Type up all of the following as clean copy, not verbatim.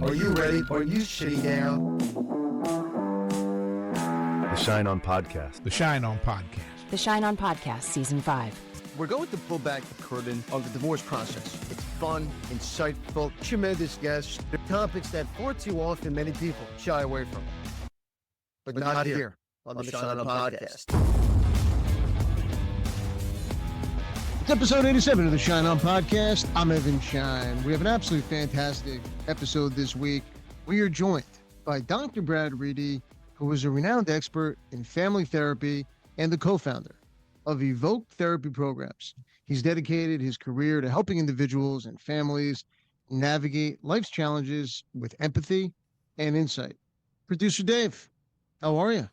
Are you ready? Are you shitty down? The Schein On Podcast. The Schein On Podcast. The Schein On Podcast, Season 5. We're going to pull back the curtain on the divorce process. It's fun, insightful, tremendous guests. They're topics that far too often many people shy away from. But not here on the Schein On Podcast. It's episode 87 of the Schein On Podcast. I'm Evan Schein. We have an absolutely fantastic episode this week. We are joined by Dr. Brad Reedy, who is a renowned expert in family therapy and the co-founder of Evoke Therapy Programs. He's dedicated his career to helping individuals and families navigate life's challenges with empathy and insight. Producer Dave, how are you?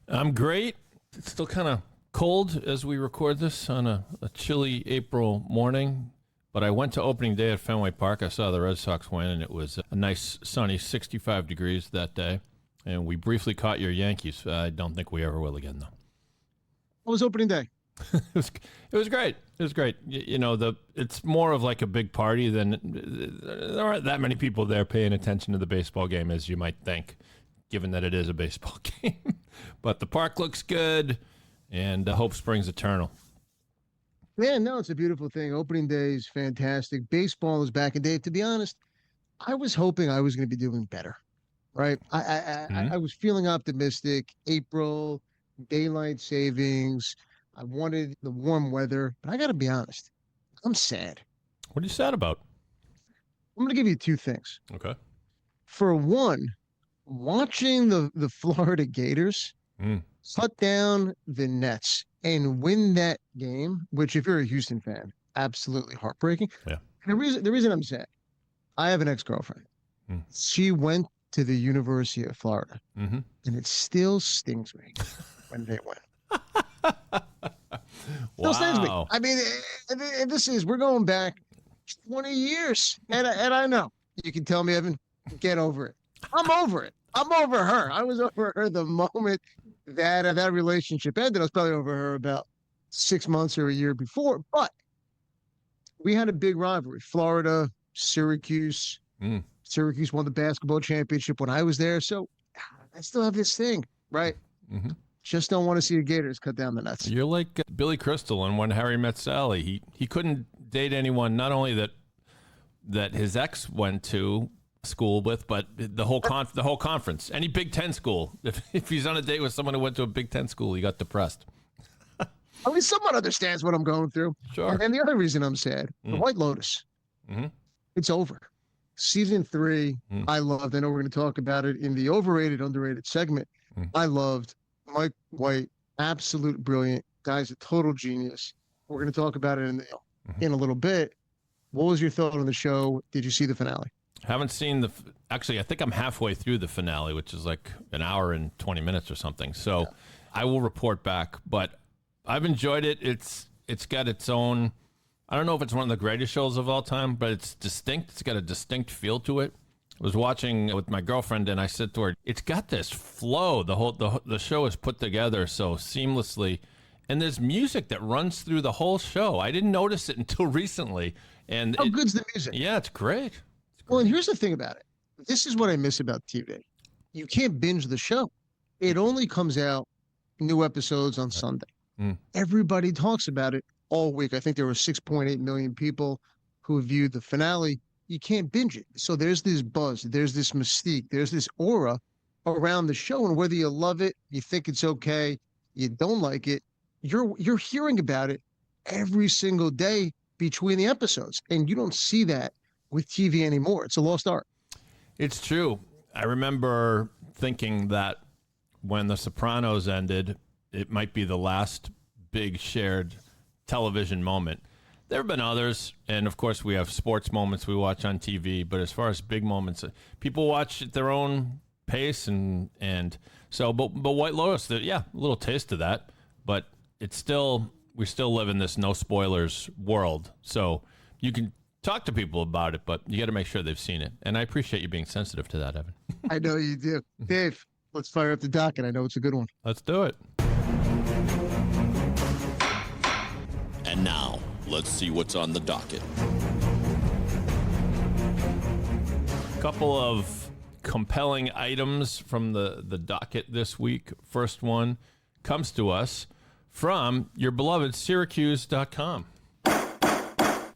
I'm great. It's still kind of cold as we record this on a chilly April morning, but I went to opening day at Fenway Park. I saw the Red Sox win, and it was a nice sunny 65 degrees that day, and we briefly caught your Yankees. I don't think we ever will again, though. What was opening day? It was great. It was great. You know, it's more of like a big party than there aren't that many people there paying attention to the baseball game as you might think, given that it is a baseball game. But the park looks good, and hope springs eternal. Yeah, no, it's a beautiful thing. Opening day is fantastic. Baseball is back in day. To be honest, I was hoping I was going to be doing better, right? I was feeling optimistic. April, daylight savings. I wanted the warm weather, but I got to be honest, I'm sad. What are you sad about? I'm going to give you two things. Okay. For one, watching the Florida Gators cut down the Nets and win that game, which if you're a Houston fan, absolutely heartbreaking. Yeah. And the reason I'm sad, I have an ex-girlfriend. She went to the University of Florida, and it still stings me when they win. Still stings me. I mean, we're going back 20 years, and I know you can tell me, Evan, get over it. I'm over it. I'm over her. I was over her the moment that relationship ended. I was probably over her about 6 months or a year before, but we had a big rivalry. Florida, Syracuse. Syracuse won the basketball championship when I was there, so I still have this thing, right? Just don't want to see the Gators cut down the Nets. You're like Billy Crystal in When Harry Met Sally. He couldn't date anyone, not only that his ex went to school with, but the whole conference. Any Big Ten school. If he's on a date with someone who went to a Big Ten school, he got depressed. I mean, someone understands what I'm going through. Sure. And the other reason I'm sad, the White Lotus. It's over. Season 3, I loved. I know we're going to talk about it in the Overrated, Underrated segment. I loved Mike White, absolute brilliant. Guy's a total genius. We're going to talk about it in a little bit. What was your thought on the show? Did you see the finale? Haven't seen actually, I think I'm halfway through the finale, which is like an hour and 20 minutes or something. So I will report back, but I've enjoyed it. It's got its own, I don't know if it's one of the greatest shows of all time, but it's distinct. It's got a distinct feel to it. I was watching with my girlfriend, and I said to her, it's got this flow. The show is put together so seamlessly, and there's music that runs through the whole show. I didn't notice it until recently. And how good's the music? Yeah, it's great. Well, and here's the thing about it. This is what I miss about TV. You can't binge the show. It only comes out new episodes on Sunday. Everybody talks about it all week. I think there were 6.8 million people who viewed the finale. You can't binge it. So there's this buzz, there's this mystique, there's this aura around the show. And whether you love it, you think it's okay, you don't like it, you're hearing about it every single day between the episodes. And you don't see that with TV anymore. It's a lost art. It's true. I remember thinking that when The Sopranos ended, it might be the last big shared television moment. There have been others, and of course we have sports moments we watch on TV, but as far as big moments, people watch at their own pace, and so, but White Lotus, a little taste of that, but it's still, we still live in this no spoilers world, so you can talk to people about it, but you got to make sure they've seen it, and I appreciate you being sensitive to that, Evan. I know you do. Dave, let's fire up the docket. I know it's a good one. Let's do it. And now, let's see what's on the docket. Couple of compelling items from the docket this week. First one comes to us from your beloved Syracuse.com.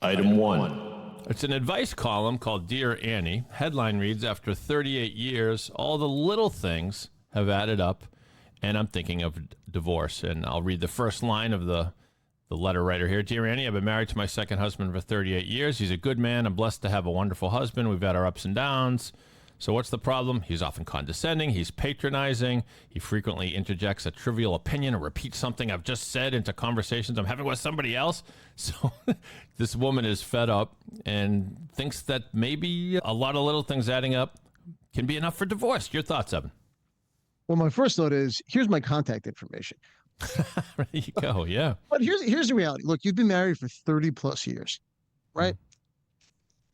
Item 1. It's an advice column called Dear Annie. Headline reads, after 38 years, all the little things have added up, and I'm thinking of divorce. And I'll read the first line of the letter writer here. Dear Annie, I've been married to my second husband for 38 years. He's a good man. I'm blessed to have a wonderful husband. We've had our ups and downs. So what's the problem? He's often condescending. He's patronizing. He frequently interjects a trivial opinion or repeats something I've just said into conversations I'm having with somebody else. So this woman is fed up and thinks that maybe a lot of little things adding up can be enough for divorce. Your thoughts, Evan? Well, my first thought is, here's my contact information. There you go. Yeah. But here's the reality. Look, you've been married for 30 plus years, right?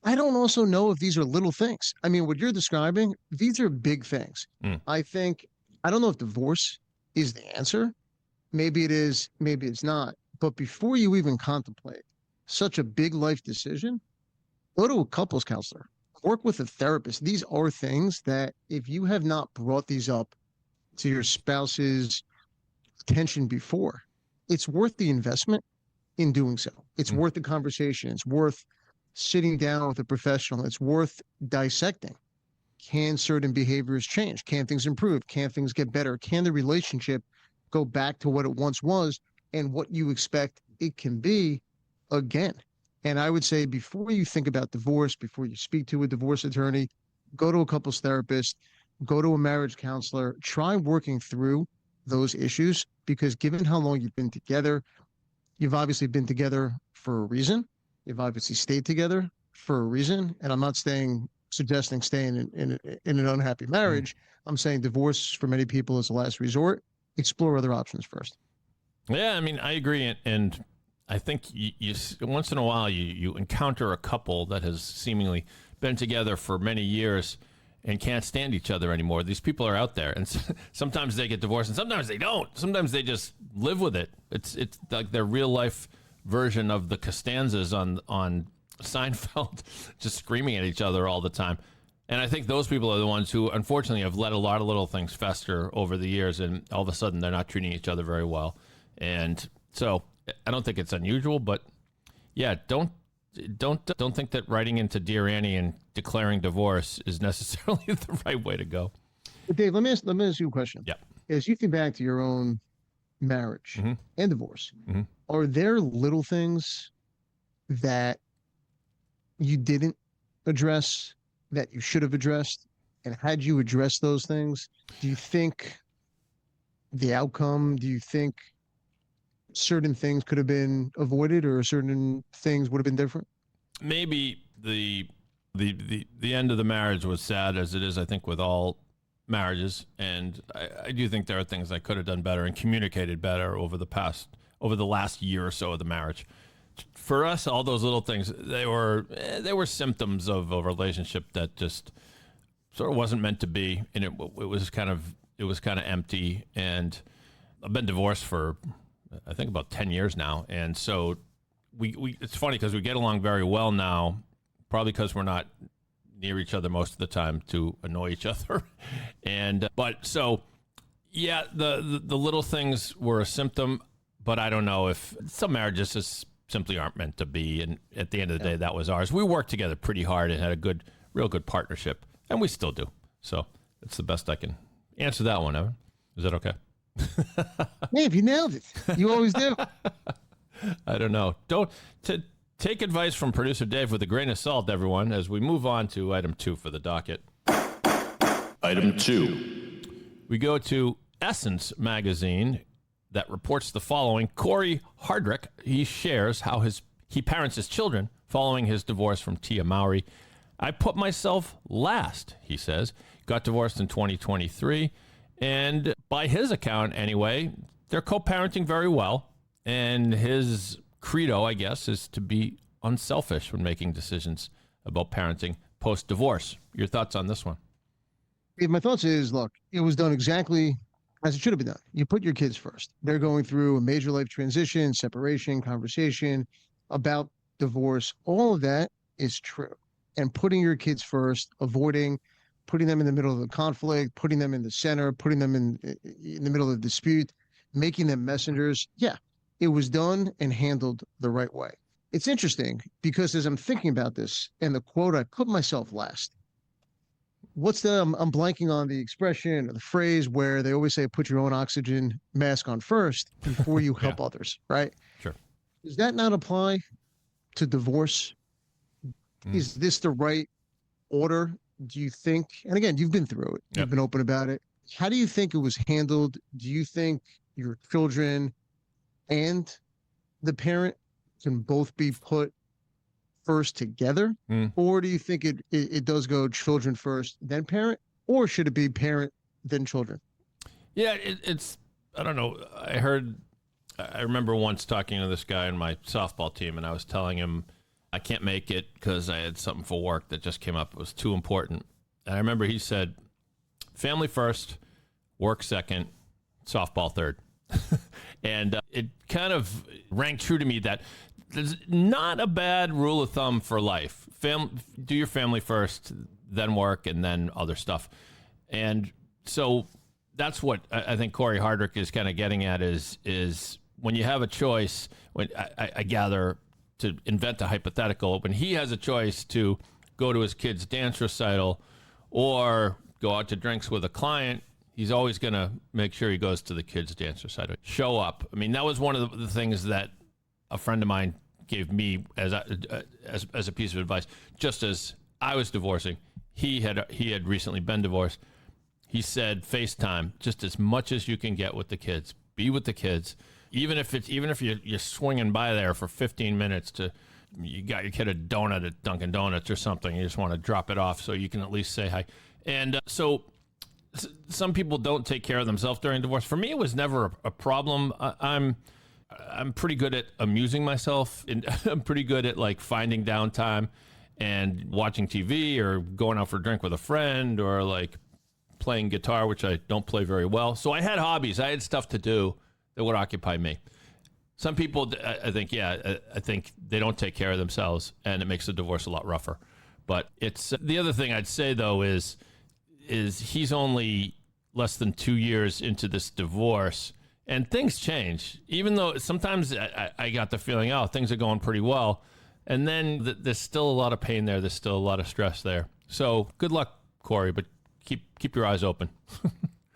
I don't also know if these are little things. I mean, what you're describing, these are big things. I don't know if divorce is the answer. Maybe it is, maybe it's not. But before you even contemplate such a big life decision, go to a couples counselor, work with a therapist. These are things that if you have not brought these up to your spouse's attention before, it's worth the investment in doing so. It's worth the conversation. It's worth sitting down with a professional. It's worth dissecting. Can certain behaviors change? Can things improve? Can things get better? Can the relationship go back to what it once was and what you expect it can be again? And I would say, before you think about divorce, before you speak to a divorce attorney, go to a couples therapist, go to a marriage counselor, try working through those issues, because given how long you've been together, you've obviously been together for a reason. You've obviously stayed together for a reason. And I'm not suggesting staying in an unhappy marriage. I'm saying divorce for many people is the last resort. Explore other options first. Yeah, I mean, I agree. And I think you once in a while you encounter a couple that has seemingly been together for many years and can't stand each other anymore. These people are out there, and sometimes they get divorced, and sometimes they don't. Sometimes they just live with it. It's like their real life version of the Costanzas on Seinfeld, just screaming at each other all the time. And I think those people are the ones who, unfortunately, have let a lot of little things fester over the years, and all of a sudden they're not treating each other very well. And so I don't think it's unusual, but yeah, don't think that writing into Dear Annie and declaring divorce is necessarily the right way to go. But Dave, let me ask you a question. Yeah. As you think back to your own marriage and divorce, are there little things that you didn't address that you should have addressed? And had you addressed those things, do you think the outcome, do you think certain things could have been avoided, or certain things would have been different? Maybe the end of the marriage was sad, as it is, I think, with all marriages. And I do think there are things I could have done better and communicated better over the last year or so of the marriage. For us, all those little things, they were symptoms of a relationship that just sort of wasn't meant to be, and it was kind of empty. And I've been divorced for, I think, about 10 years now, and so we it's funny because we get along very well now, probably because we're not near each other most of the time to annoy each other. And but so yeah, the little things were a symptom, but I don't know if some marriages just simply aren't meant to be. And at the end of the day, that was ours. We worked together pretty hard and had a real good partnership, and we still do. So it's the best I can answer that one, Evan. Is that okay? Dave, you nailed it. You always do. I don't know. Take advice from producer Dave with a grain of salt, everyone, as we move on to item 2 for the docket. Item 2. We go to Essence magazine that reports the following. Corey Hardrick, he shares how he parents his children following his divorce from Tia Mowry. I put myself last, he says. Got divorced in 2023. And by his account, anyway, they're co-parenting very well. And his credo, I guess, is to be unselfish when making decisions about parenting post-divorce. Your thoughts on this one? My thoughts is, look, it was done exactly as it should have been done. You put your kids first. They're going through a major life transition, separation, conversation about divorce. All of that is true. and putting your kids first, avoiding putting them in the middle of the conflict, putting them in the center, putting them in the middle of the dispute, making them messengers. Yeah, it was done and handled the right way. It's interesting because as I'm thinking about this and the quote, I put myself last. What's I'm blanking on the expression or the phrase where they always say, put your own oxygen mask on first before you help others, right? Sure. Does that not apply to divorce? Is this the right order, do you think? And again, you've been through it. You've been open about it. How do you think it was handled? Do you think your children and the parent can both be put first together? Or do you think it does go children first, then parent? Or should it be parent, then children? Yeah, it's, I don't know. I remember once talking to this guy on my softball team, and I was telling him I can't make it because I had something for work that just came up. It was too important. And I remember he said, family first, work second, softball third. And it kind of rang true to me that there's not a bad rule of thumb for life. Do your family first, then work, and then other stuff. And so that's what I think Corey Hardrick is kind of getting at is when you have a choice, when I gather to invent a hypothetical, when he has a choice to go to his kid's dance recital or go out to drinks with a client, he's always going to make sure he goes to the kid's dance recital. Show up. I mean, that was one of the things that a friend of mine gave me as a piece of advice. Just as I was divorcing, he had recently been divorced. He said, FaceTime, just as much as you can get with the kids. Be with the kids. Even if you're swinging by there for 15 minutes you got your kid a donut at Dunkin' Donuts or something, you just want to drop it off so you can at least say hi. And so some people don't take care of themselves during divorce. For me, it was never a problem. I'm pretty good at amusing myself, and I'm pretty good at like finding downtime and watching TV or going out for a drink with a friend or like playing guitar, which I don't play very well. So I had hobbies. I had stuff to do that would occupy me. Some people, I think they don't take care of themselves, and it makes the divorce a lot rougher. But it's the other thing I'd say though is he's only less than 2 years into this divorce, and things change. Even though sometimes I got the feeling, things are going pretty well, and then there's still a lot of pain there. There's still a lot of stress there. So good luck, Corey, but keep your eyes open.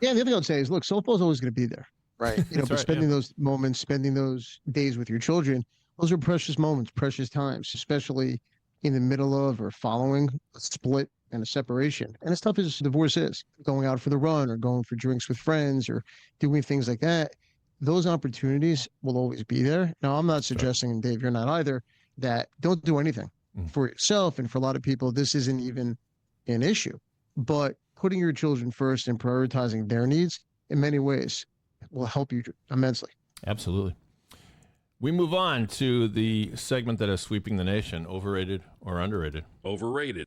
Yeah, the other thing I'd say is, look, softball's always going to be there, right? But spending those moments, spending those days with your children, those are precious moments, precious times, especially in the middle of or following a split and a separation. And as tough as divorce is, going out for the run or going for drinks with friends or doing things like that, those opportunities will always be there. Now, I'm not suggesting, and Dave, you're not either, that don't do anything for yourself. And for a lot of people, this isn't even an issue. But putting your children first and prioritizing their needs in many ways will help you immensely. Absolutely. We move on to the segment that is sweeping the nation, overrated or underrated. Overrated.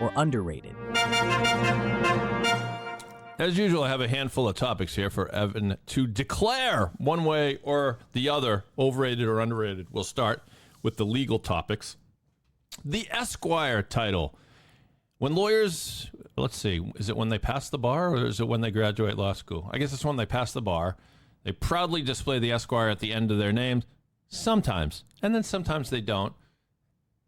Or underrated. As usual, I have a handful of topics here for Evan to declare one way or the other, overrated or underrated. We'll start with the legal topics. The Esquire title. When lawyers, let's see, is it when they pass the bar or is it when they graduate law school? I guess it's when they pass the bar. They proudly display the Esquire at the end of their names, sometimes, and then sometimes they don't.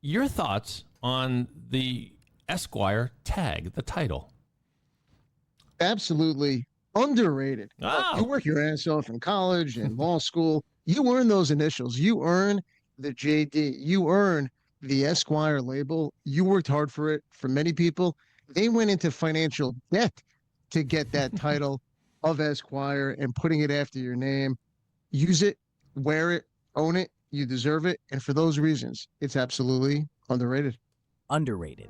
Your thoughts on the Esquire tag, the title? Absolutely underrated. You work your ass off in college and law school. You earn those initials. You earn the JD. You earn the Esquire label. You worked hard for it. For many people, they went into financial debt to get that title of Esquire and putting it after your name. Use it, wear it, own it. You deserve it. And for those reasons, it's absolutely underrated. Underrated.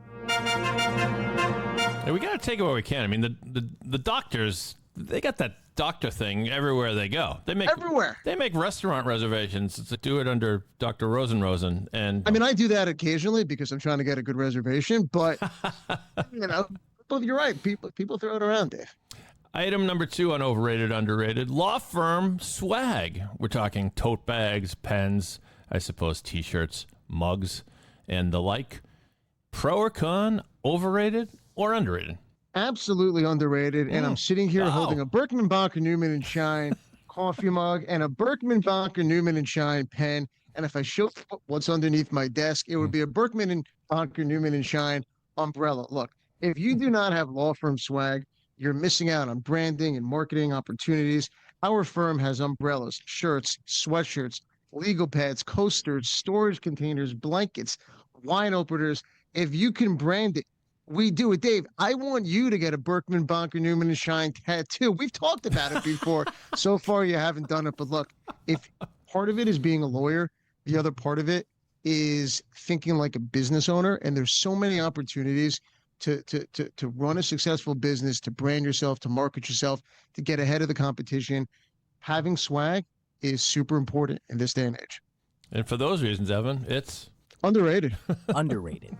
Hey, we got to take it where we can. I mean, the doctors, they got that doctor thing everywhere they go. They make everywhere. They make restaurant reservations to do it under Dr. Rosen. And I mean, I do that occasionally because I'm trying to get a good reservation, but but you're right. People throw it around, Dave. Item number 2 on overrated, underrated, law firm swag. We're talking tote bags, pens, I suppose T-shirts, mugs, and the like. Pro or con, overrated or underrated? Absolutely underrated. And I'm sitting here holding a Berkman Bonker Newman and Schein coffee mug and a Berkman Bonker Newman and Schein pen. And if I show what's underneath my desk, it would be a Berkman and Bonker Newman and Schein umbrella. Look, if you do not have law firm swag, you're missing out on branding and marketing opportunities. Our firm has umbrellas, shirts, sweatshirts, legal pads, coasters, storage containers, blankets, wine openers. If you can brand it, we do it. Dave, I want you to get a Berkman Bonker Newman and Schein tattoo. We've talked about it before. So far, you haven't done it. But look, if part of it is being a lawyer, the other part of it is thinking like a business owner. And there's so many opportunities to run a successful business, to brand yourself, to market yourself, to get ahead of the competition. Having swag is super important in this day and age. And for those reasons, Evan, it's underrated. Underrated.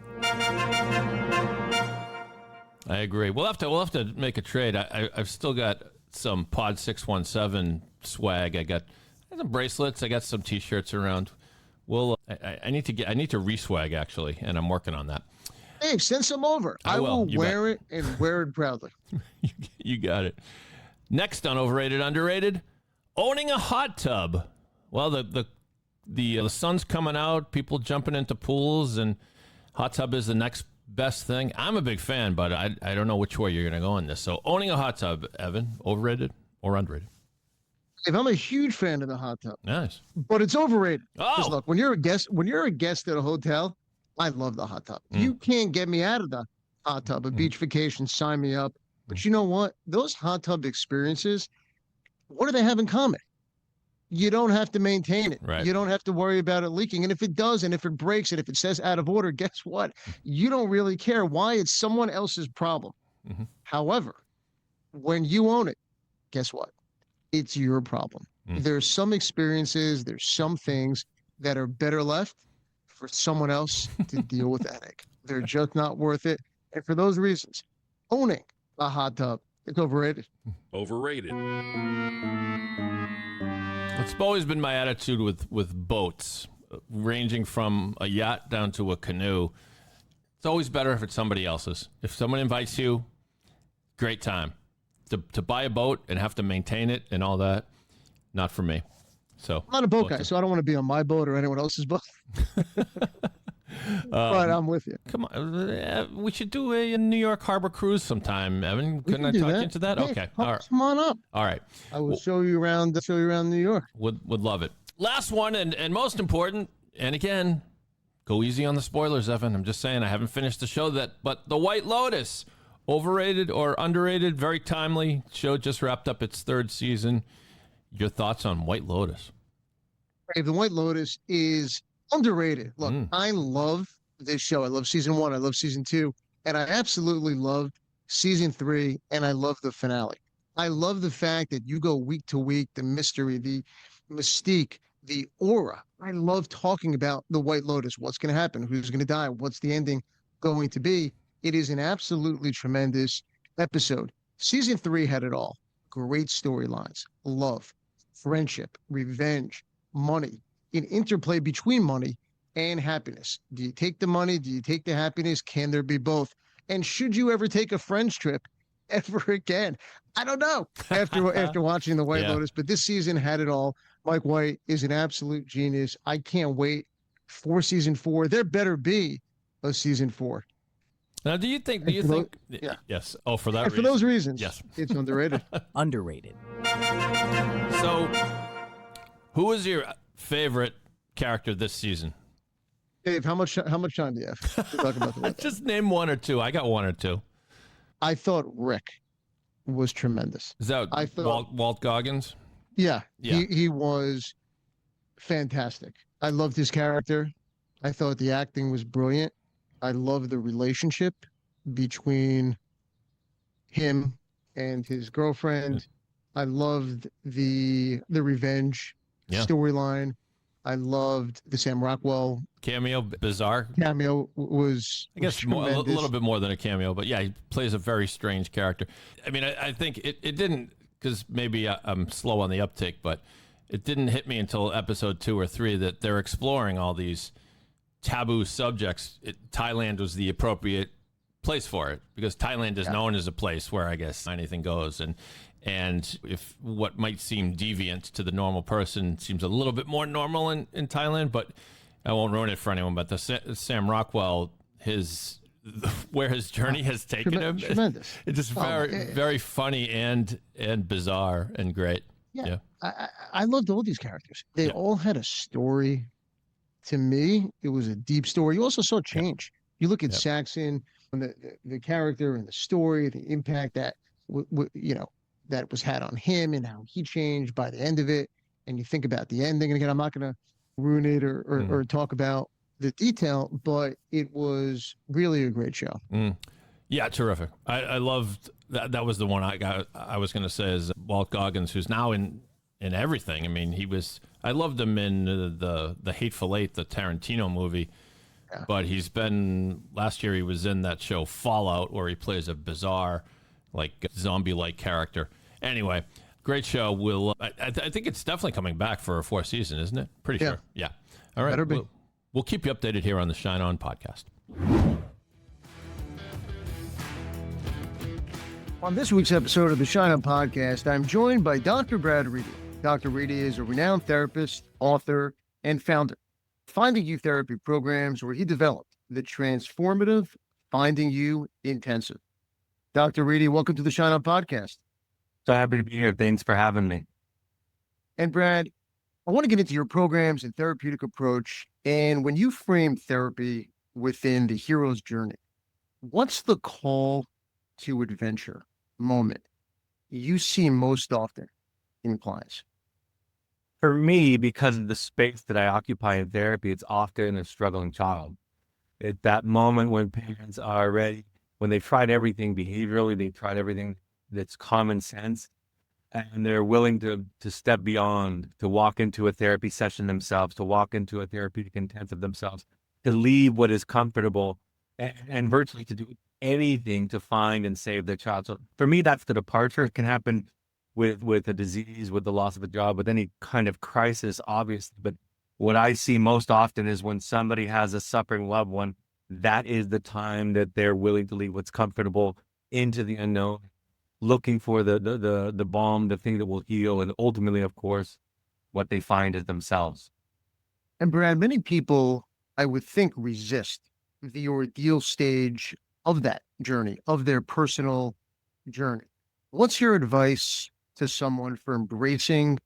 I agree. We'll have to make a trade. I've still got some Pod 617 swag. I got some bracelets. I got some T-shirts around. I need to re-swag actually, and I'm working on that. Dave, send some over. I will wear it and wear it proudly. You got it. Next on Overrated, Underrated, owning a hot tub. Well, the sun's coming out, people jumping into pools, and hot tub is the next best thing. I'm a big fan, but I don't know which way you're going to go on this. So owning a hot tub, Evan, overrated or underrated? If I'm a huge fan of the hot tub. Nice. But it's overrated. Oh. Because look, when you're a guest at a hotel, I love the hot tub. You can't get me out of the hot tub. A beach vacation, sign me up. But you know what? Those hot tub experiences, what do they have in common? You don't have to maintain it. Right. You don't have to worry about it leaking. And if it does, and if it breaks, and if it says out of order, guess what? You don't really care. Why? It's someone else's problem. Mm-hmm. However, when you own it, guess what? It's your problem. There's some experiences, there's some things that are better left for someone else to deal with that headache. They're just not worth it. And for those reasons, owning a hot tub, it's overrated. Overrated. It's always been my attitude with boats, ranging from a yacht down to a canoe. It's always better if it's somebody else's. If someone invites you, great time. To buy a boat and have to maintain it and all that, not for me. So I'm not a boat guy, so I don't want to be on my boat or anyone else's boat. But I'm with you. Come on, we should do a New York Harbor cruise sometime, Evan. Couldn't I talk you into that? Hey, okay, all right. Come on up. All right. I will show you around. Show you around New York. Would love it. Last one and most important. And again, go easy on the spoilers, Evan. I'm just saying I haven't finished the show but the White Lotus, overrated or underrated? Very timely. Show just wrapped up its third season. Your thoughts on White Lotus? Hey, the White Lotus is underrated. Look, I love this show. I love season 1. I love season 2. And I absolutely love season 3. And I love the finale. I love the fact that you go week to week, the mystery, the mystique, the aura. I love talking about the White Lotus. What's going to happen? Who's going to die? What's the ending going to be? It is an absolutely tremendous episode. Season 3 had it all. Great storylines, love, friendship, revenge, money, an interplay between money and happiness. Do you take the money? Do you take the happiness? Can there be both? And should you ever take a friend's trip ever again? I don't know after watching the White Lotus, but this season had it all. Mike White is an absolute genius. I can't wait for season 4. There better be a season 4. Now, do you think? Yeah. Yes. Oh, for that reason. For those reasons. Yes. It's underrated. Underrated. So, who is your favorite character this season? Dave, how much time do you have to talk about the White Lotus? Just name one or two. I got one or two. I thought Rick was tremendous. Is that Walt Goggins? Yeah. He was fantastic. I loved his character. I thought the acting was brilliant. I loved the relationship between him and his girlfriend. I loved the revenge storyline. I loved the Sam Rockwell cameo. Bizarre cameo was, I guess, was a little bit more than a cameo, but yeah, he plays a very strange character. I mean, I think it didn't, because maybe I'm slow on the uptake, but it didn't hit me until episode 2 or 3 that they're exploring all these taboo subjects, Thailand was the appropriate place for it, because Thailand is known as a place where I guess anything goes, and if what might seem deviant to the normal person seems a little bit more normal in Thailand, but I won't ruin it for anyone. But the Sam Rockwell, where his journey has taken him, tremendous. It's just very funny and bizarre and great. Yeah. I loved all these characters. They all had a story. To me, it was a deep story. You also saw change. You look at Saxon, and the character and the story, the impact that that was had on him, and how he changed by the end of it. And you think about the ending. And again, I'm not going to ruin it or talk about the detail, but it was really a great show. Yeah, terrific. I loved that. That was the one I was going to say is Walt Goggins, who's now in everything. I mean, I loved him in the Hateful Eight, the Tarantino movie, but last year he was in that show Fallout, where he plays a bizarre, like zombie-like character. Anyway, great show. I think it's definitely coming back for a fourth season, isn't it? Pretty sure. Yeah. All right. We'll keep you updated here on the Schein On Podcast. On this week's episode of the Schein On Podcast, I'm joined by Dr. Brad Reedy. Dr. Reedy is a renowned therapist, author, and founder of Finding You Therapy Programs, where he developed the transformative Finding You Intensive. Dr. Reedy, welcome to the Schein On Podcast. So happy to be here. Thanks for having me. And Brad, I want to get into your programs and therapeutic approach. And when you frame therapy within the hero's journey, what's the call to adventure moment you see most often in clients? For me, because of the space that I occupy in therapy, it's often a struggling child. It's that moment when parents are ready, when they've tried everything behaviorally, they've tried everything that's common sense, and they're willing to step beyond, to walk into a therapy session themselves, to walk into a therapeutic intensive themselves, to leave what is comfortable and virtually to do anything to find and save their child. So for me, that's the departure. It can happen with a disease, with the loss of a job, with any kind of crisis, obviously. But what I see most often is when somebody has a suffering loved one, that is the time that they're willing to leave what's comfortable into the unknown, looking for the balm, the thing that will heal, and ultimately, of course, what they find is themselves. And Brad, many people, I would think, resist the ordeal stage of that journey, of their personal journey. What's your advice to someone for embracing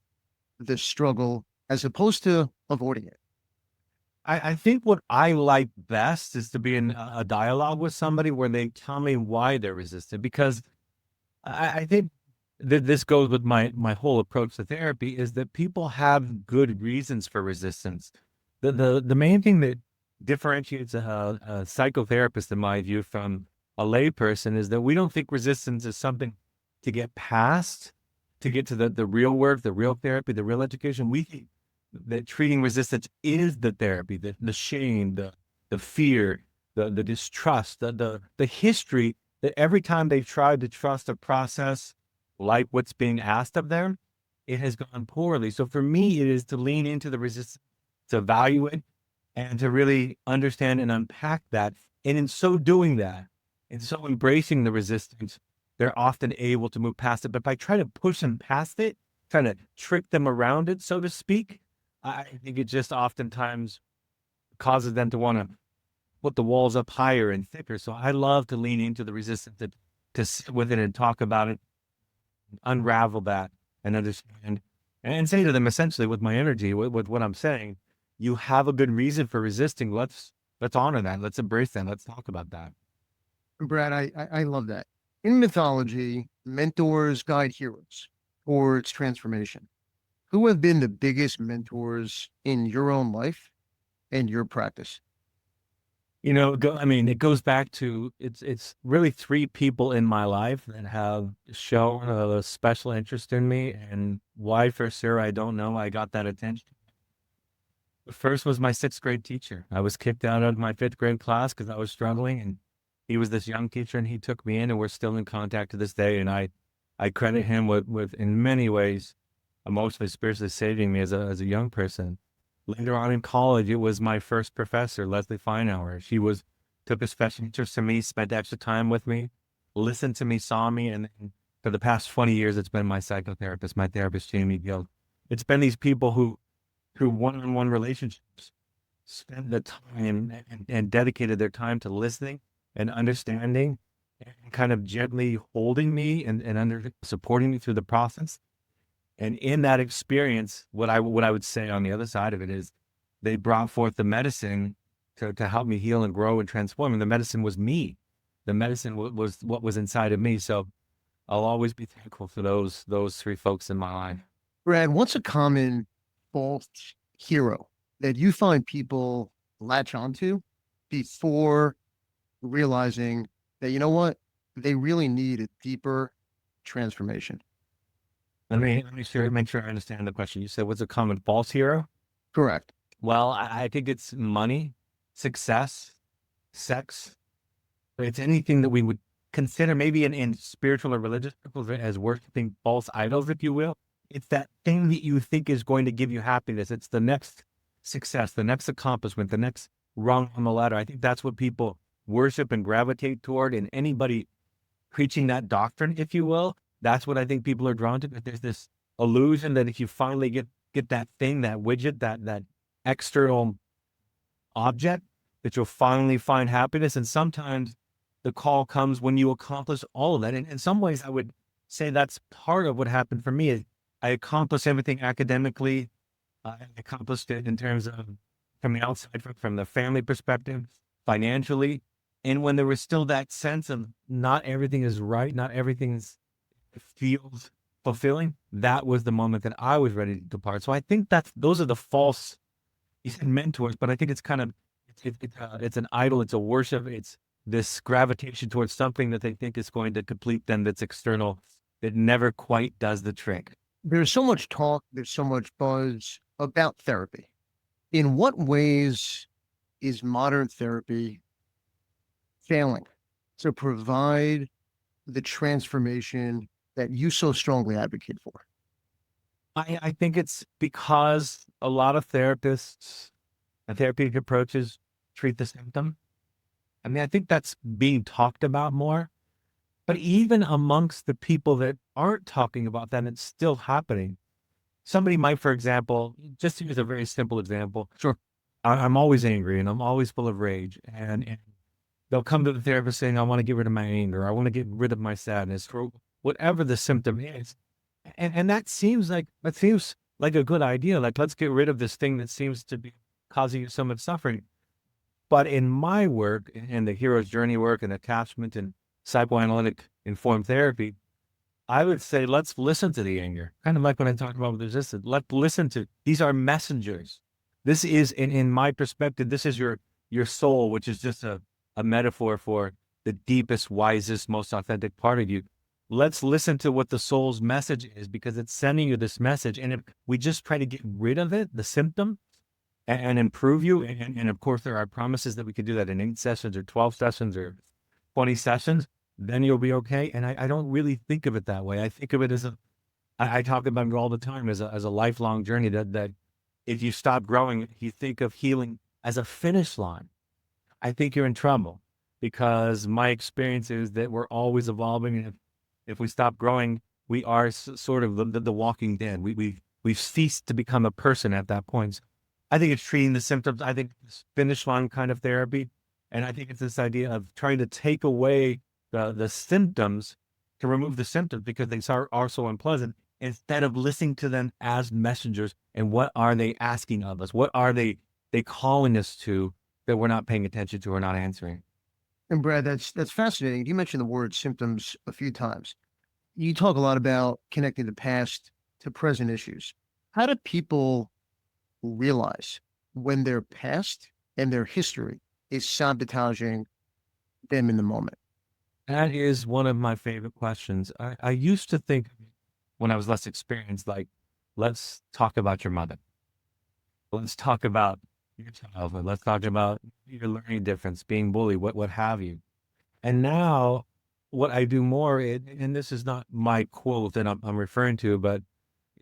the struggle as opposed to avoiding it? I think what I like best is to be in a dialogue with somebody where they tell me why they're resistant, because I think that this goes with my whole approach to therapy, is that people have good reasons for resistance. The main thing that differentiates a psychotherapist, in my view, from a layperson is that we don't think resistance is something to get past, to get to the real work, the real therapy, the real education. We think that treating resistance is the therapy, the shame, the fear, the distrust, the history that every time they've tried to trust a process like what's being asked of them, it has gone poorly. So for me, it is to lean into the resistance, to evaluate, and to really understand and unpack that. And in so doing that, and so embracing the resistance, they're often able to move past it. But if I try to push them past it, trying to trick them around it, so to speak, I think it just oftentimes causes them to want to put the walls up higher and thicker. So I love to lean into the resistance, to sit with it and talk about it, unravel that and understand, and say to them essentially with my energy, with what I'm saying, you have a good reason for resisting. Let's honor that. Let's embrace that. Let's talk about that. Brad, I love that. In mythology, mentors guide heroes towards transformation. Who have been the biggest mentors in your own life and your practice? It goes back to, it's really three people in my life that have shown a special interest in me, and why, for sure, I don't know. I got that attention. The first was my sixth grade teacher. I was kicked out of my fifth grade class because I was struggling, and he was this young teacher, and he took me in, and we're still in contact to this day. And I credit him with in many ways, emotionally, spiritually saving me as a young person. Later on in college, it was my first professor, Leslie Feinauer. Took a special interest in me, spent extra time with me, listened to me, saw me, and then for the past 20 years, it's been my psychotherapist, my therapist, Jamie Gill. It's been these people who, through one-on-one relationships, spent the time and dedicated their time to listening and understanding and kind of gently holding me and supporting me through the process. And in that experience, what I would say on the other side of it is they brought forth the medicine to help me heal and grow and transform. And the medicine was me. The medicine was what was inside of me. So I'll always be thankful for those three folks in my life. Brad, what's a common false hero that you find people latch onto before realizing that, you know what, they really need a deeper transformation? Let me make sure I understand the question. You said, what's a common false hero? Correct. Well, I think it's money, success, sex. It's anything that we would consider maybe in spiritual or religious circles as worshiping false idols, if you will. It's that thing that you think is going to give you happiness. It's the next success, the next accomplishment, the next rung on the ladder. I think that's what people worship and gravitate toward. And anybody preaching that doctrine, if you will, that's what I think people are drawn to. There's this illusion that if you finally get that thing, that widget, that external object, that you'll finally find happiness. And sometimes the call comes when you accomplish all of that. And in some ways, I would say that's part of what happened for me. I accomplished everything academically. I accomplished it in terms of from the outside, from the family perspective, financially. And when there was still that sense of not everything is right, not everything feels fulfilling, that was the moment that I was ready to depart. So I think those are the false, you said mentors, but I think it's kind of, it's an idol, it's a worship, it's this gravitation towards something that they think is going to complete them that's external, that never quite does the trick. There's so much talk, there's so much buzz about therapy. In what ways is modern therapy failing to provide the transformation that you so strongly advocate for? I think it's because a lot of therapists and therapeutic approaches treat the symptom. I mean, I think that's being talked about more. But even amongst the people that aren't talking about that, it's still happening. Somebody might, for example, just to use a very simple example. Sure. I'm always angry and I'm always full of rage. And they'll come to the therapist saying, I want to get rid of my anger. I want to get rid of my sadness, or whatever the symptom is. And that seems like a good idea. Like, let's get rid of this thing that seems to be causing you so much suffering. But in my work, in the hero's journey work and attachment and psychoanalytic informed therapy, I would say, let's listen to the anger. Kind of like when I talked about resistance. Let's listen to, these are messengers. This is, in my perspective, this is your soul, which is just a metaphor for the deepest, wisest, most authentic part of you. Let's listen to what the soul's message is, because it's sending you this message. And if we just try to get rid of it, the symptom, and improve you, and of course, there are promises that we could do that in 8 sessions or 12 sessions or 20 sessions, then you'll be okay. And I don't really think of it that way. I think of it as I talk about it all the time as a lifelong journey that if you stop growing, you think of healing as a finish line. I think you're in trouble, because my experience is that we're always evolving. And if we stop growing, we are sort of the walking dead. We've ceased to become a person at that point. I think it's treating the symptoms. I think it's finish line kind of therapy. And I think it's this idea of trying to take away the symptoms, to remove the symptoms because they are so unpleasant, instead of listening to them as messengers. And what are they asking of us? What are they calling us to that we're not paying attention to or not answering? And Brad, that's fascinating. You mentioned the word symptoms a few times. You talk a lot about connecting the past to present issues. How do people realize when their past and their history is sabotaging them in the moment? That is one of my favorite questions. I used to think, when I was less experienced, like, let's talk about your mother. Let's talk about your childhood. Let's talk about your learning difference, being bullied, what have you. And now what I do more, and this is not my quote that I'm referring to, but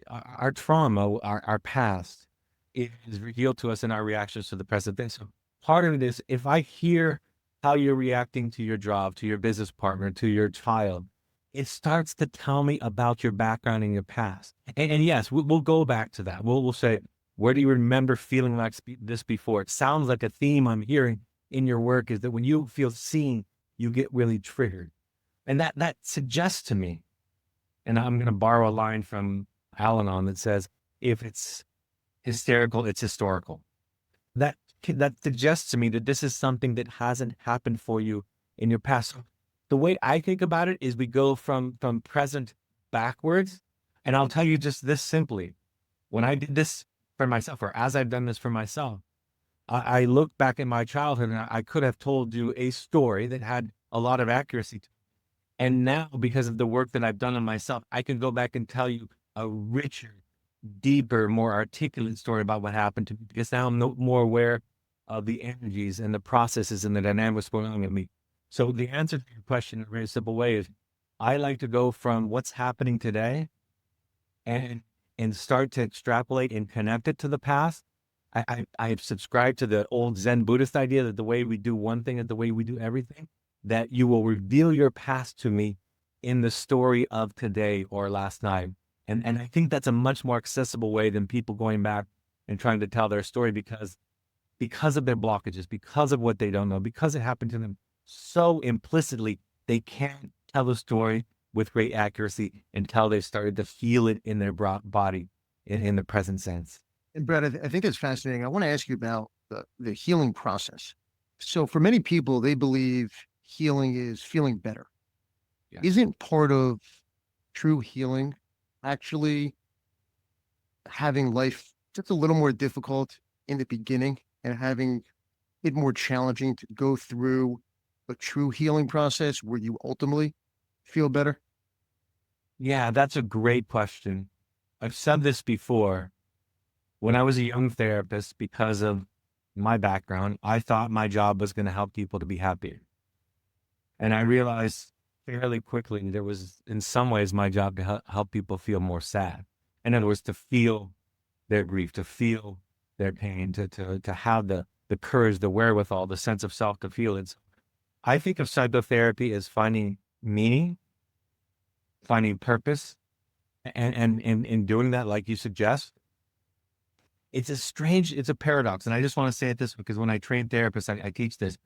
our trauma, our past, is revealed to us in our reactions to the present day. So part of it is, if I hear how you're reacting to your job, to your business partner, to your child, it starts to tell me about your background and your past. And yes, we'll go back to that. We'll say, where do you remember feeling like this before? It sounds like a theme I'm hearing in your work is that when you feel seen, you get really triggered. And that suggests to me, and I'm going to borrow a line from Al-Anon that says, if it's hysterical, it's historical. That suggests to me that this is something that hasn't happened for you in your past. So the way I think about it is we go from present backwards. And I'll tell you just this simply. When I did this for myself, or as I've done this for myself, I look back at my childhood and I could have told you a story that had a lot of accuracy to it. And now, because of the work that I've done on myself, I can go back and tell you a richer, deeper, more articulate story about what happened to me, because now I'm no more aware of the energies and the processes and the dynamics going on with me. So the answer to your question in a very simple way is, I like to go from what's happening today and start to extrapolate and connect it to the past. I have subscribed to the old Zen Buddhist idea that the way we do one thing is the way we do everything, that you will reveal your past to me in the story of today or last night. And I think that's a much more accessible way than people going back and trying to tell their story because of their blockages, because of what they don't know, because it happened to them so implicitly, they can't tell the story with great accuracy until they've started to feel it in their body in the present sense. And Brett, I think that's fascinating. I want to ask you about the healing process. So for many people, they believe healing is feeling better. Yeah. Isn't part of true healing actually having life just a little more difficult in the beginning and having it more challenging to go through a true healing process where you ultimately feel better? Yeah, that's a great question. I've said this before. When I was a young therapist, because of my background, I thought my job was going to help people to be happier. And I realized fairly quickly there was, in some ways, my job to help people feel more sad. In other words, to feel their grief, to feel their pain, to have the courage, the wherewithal, the sense of self to feel it. So I think of psychotherapy as finding meaning, finding purpose, and in doing that, like you suggest, it's a paradox. And I just want to say it this way, because when I train therapists, I teach this.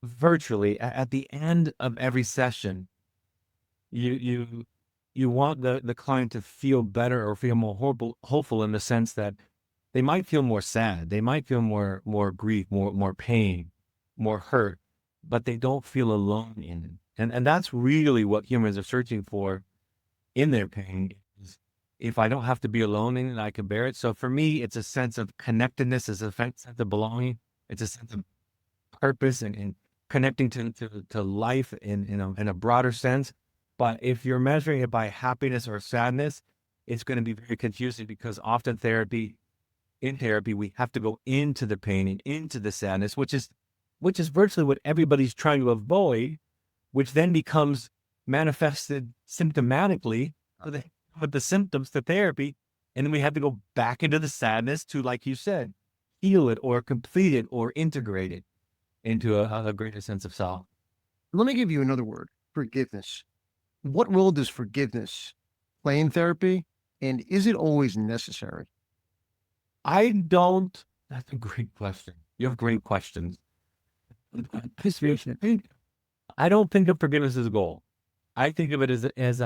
Virtually, at the end of every session, you want the client to feel better or feel more hopeful in the sense that they might feel more sad, they might feel more grief, more pain, more hurt, but they don't feel alone in it. And that's really what humans are searching for in their pain. Is if I don't have to be alone in it, I can bear it. So for me, it's a sense of connectedness, it's a sense of belonging, it's a sense of purpose and connecting to life in a broader sense. But if you're measuring it by happiness or sadness, it's going to be very confusing, because often in therapy, we have to go into the pain and into the sadness, which is virtually what everybody's trying to avoid, which then becomes manifested symptomatically with the symptoms to therapy. And then we have to go back into the sadness to, like you said, heal it or complete it or integrate it into a greater sense of self. Let me give you another word: forgiveness. What role does forgiveness play in therapy, and is it always necessary? That's a great question. You have great questions. I don't think of forgiveness as a goal. I think of it as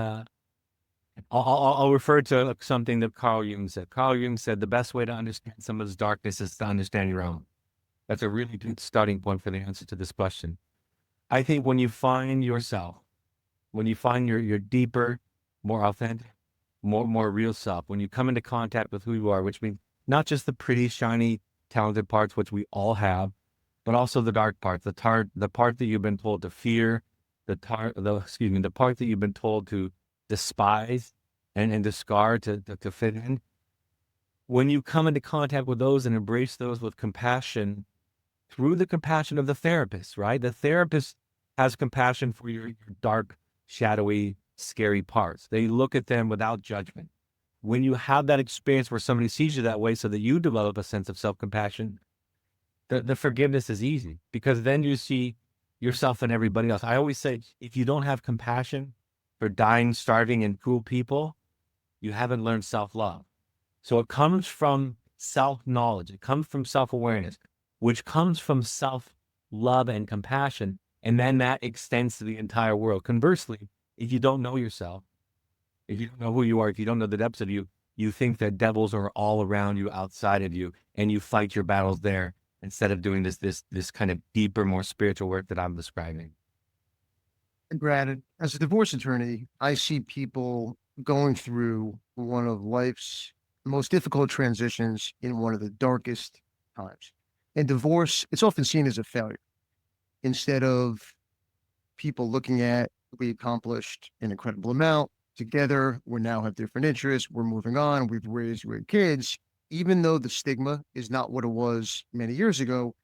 I'll refer to something that Carl Jung said. Carl Jung said the best way to understand someone's darkness is to understand your own. That's a really good starting point for the answer to this question. I think when you find yourself, when you find your deeper, more authentic, more real self, when you come into contact with who you are, which means not just the pretty, shiny, talented parts, which we all have, but also the dark parts, the part that you've been told to fear, the part that you've been told to despise and discard to fit in. When you come into contact with those and embrace those with compassion, through the compassion of the therapist, right? The therapist has compassion for your dark, shadowy, scary parts. They look at them without judgment, when you have that experience where somebody sees you that way so that you develop a sense of self-compassion, the forgiveness is easy because then you see yourself and everybody else. I always say, if you don't have compassion for dying, starving, and cruel people, you haven't learned self-love. So it comes from self-knowledge. It comes from self-awareness, which comes from self-love and compassion. And then that extends to the entire world. Conversely, if you don't know yourself, if you don't know who you are, if you don't know the depths of you, you think that devils are all around you, outside of you, and you fight your battles there instead of doing this kind of deeper, more spiritual work that I'm describing. Granted, as a divorce attorney, I see people going through one of life's most difficult transitions in one of the darkest times. And divorce, it's often seen as a failure instead of people looking at, we accomplished an incredible amount together. We now have different interests. We're moving on. We've raised great kids. Even though the stigma is not what it was many years ago,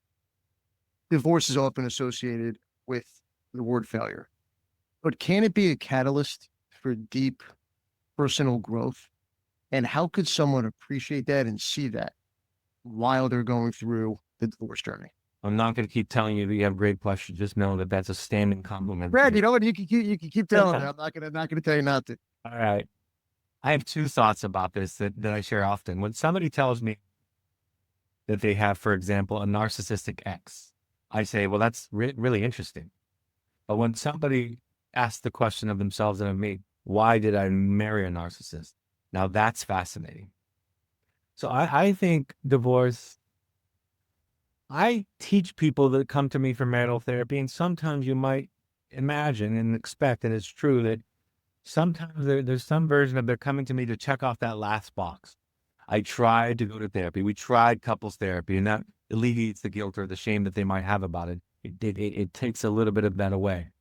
divorce is often associated with the word failure. But can it be a catalyst for deep personal growth? And how could someone appreciate that and see that while they're going through the divorce journey? I'm not going to keep telling you that you have great questions. Just know that that's a standing compliment. Brad, you know what? You can keep telling me. I'm not gonna tell you not to. All right. I have two thoughts about this that I share often. When somebody tells me that they have, for example, a narcissistic ex, I say, well, that's really interesting. But when somebody asks the question of themselves and of me, why did I marry a narcissist? Now that's fascinating. So I think divorce, I teach people that come to me for marital therapy, and sometimes you might imagine and expect, and it's true, that sometimes there's some version of they're coming to me to check off that last box. I tried to go to therapy. We tried couples therapy, and that alleviates the guilt or the shame that they might have about it. It takes a little bit of that away.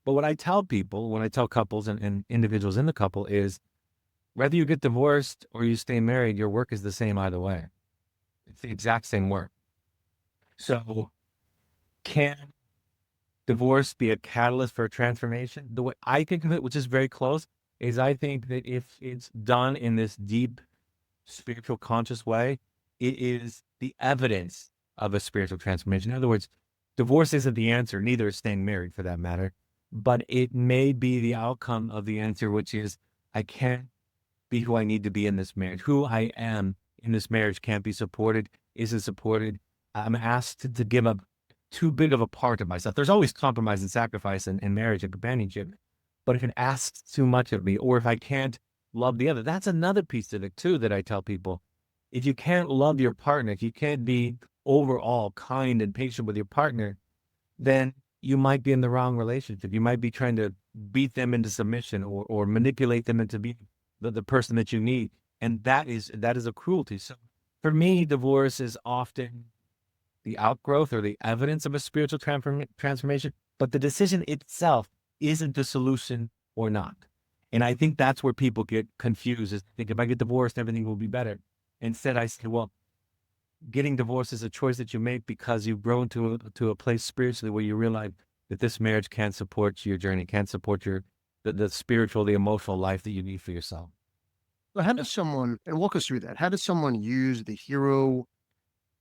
But what I tell people, when I tell couples and individuals in the couple is, whether you get divorced or you stay married, your work is the same either way. It's the exact same work. So can divorce be a catalyst for a transformation? The way I think of it, which is very close, is I think that if it's done in this deep, spiritual, conscious way, it is the evidence of a spiritual transformation. In other words, divorce isn't the answer, neither is staying married for that matter, but it may be the outcome of the answer, which is I can't be who I need to be in this marriage. Who I am in this marriage can't be supported, isn't supported. I'm asked to give up too big of a part of myself. There's always compromise and sacrifice in marriage and companionship. But if it asks too much of me, or if I can't love the other, that's another piece of it too that I tell people. If you can't love your partner, if you can't be overall kind and patient with your partner, then you might be in the wrong relationship. You might be trying to beat them into submission or manipulate them into being the person that you need. And that is a cruelty. So for me, divorce is often the outgrowth or the evidence of a spiritual transformation, but the decision itself isn't the solution or not. And I think that's where people get confused, is they think if I get divorced, everything will be better. Instead, I say, well, getting divorced is a choice that you make because you've grown to a place spiritually where you realize that this marriage can't support your journey, can't support the spiritual, the emotional life that you need for yourself. Well, how does someone, and walk us through that, how does someone use the hero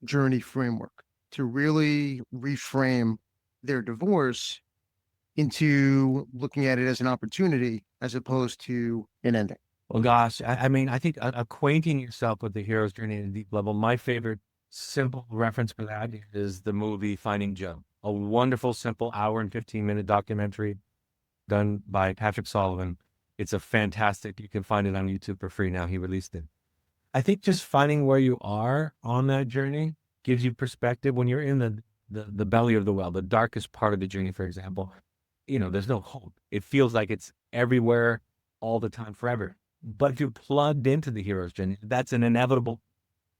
journey framework to really reframe their divorce into looking at it as an opportunity as opposed to an ending? Well, gosh, I mean, I think acquainting yourself with the hero's journey at a deep level, my favorite simple reference for that is the movie Finding Joe, a wonderful, simple hour and 15-minute documentary done by Patrick Sullivan. It's a fantastic, you can find it on YouTube for free now. He released it. I think just finding where you are on that journey gives you perspective. When you're in the belly of the well, the darkest part of the journey, for example, there's no hope. It feels like it's everywhere all the time, forever. But if you're plugged into the hero's journey, that's an inevitable